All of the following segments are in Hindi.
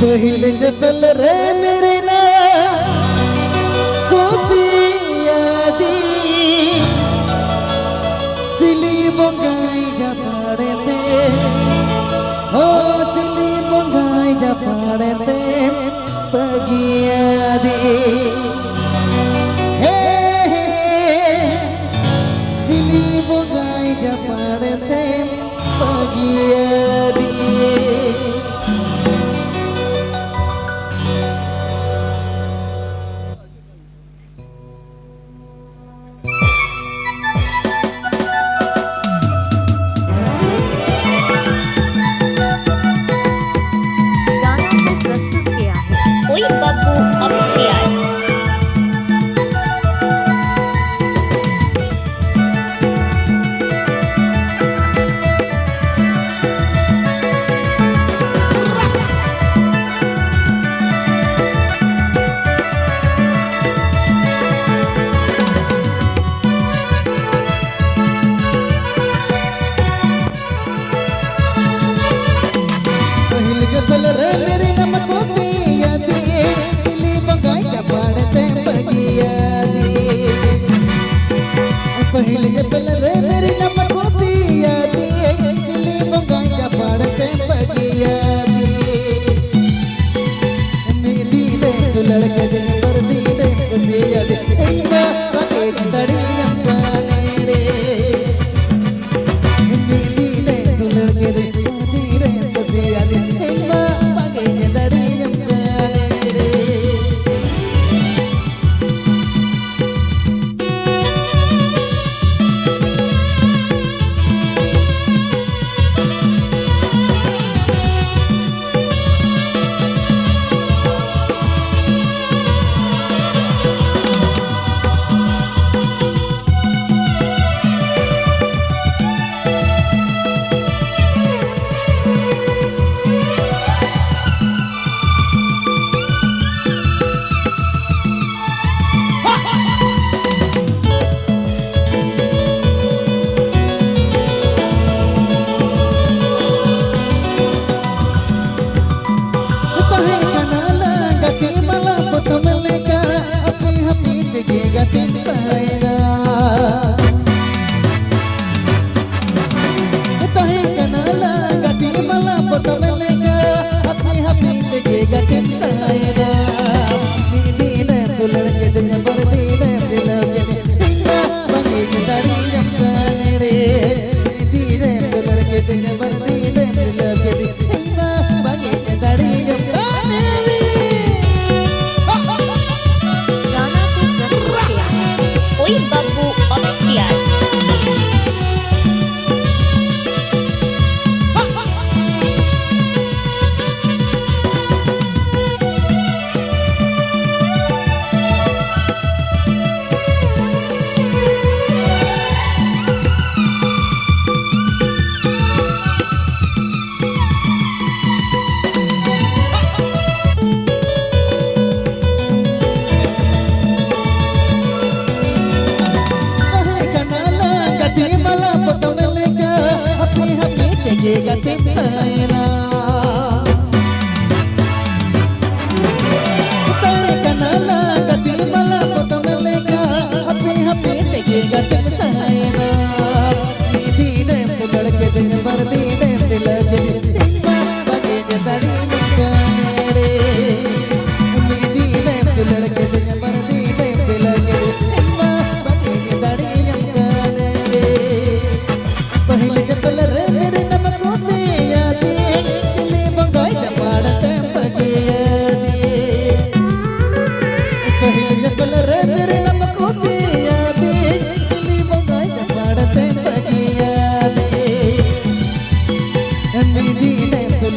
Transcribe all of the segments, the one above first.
पहले जबल रे मेरे ना कोसी यादी सिली बंगाई जा पाड़े ते हो सिली बंगाई जा पाड़े ते पगिया दी हे सिली बंगाई जा पाड़े ते पगिया दी पहले जबल रे मेरी नमक कोसी यादी चिली बंगाई का पाड़ते पगिया दी मेरी दे तू लड़के दे वर्दी दे कोसी यादी इंगा पके तड़ी नंपाने रे मेरी दे तू लड़के दे वर्दी दे कोसी यादी इंगा पके तड़ी नंपाने रे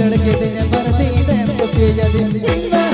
लड़के दिन भर दिन से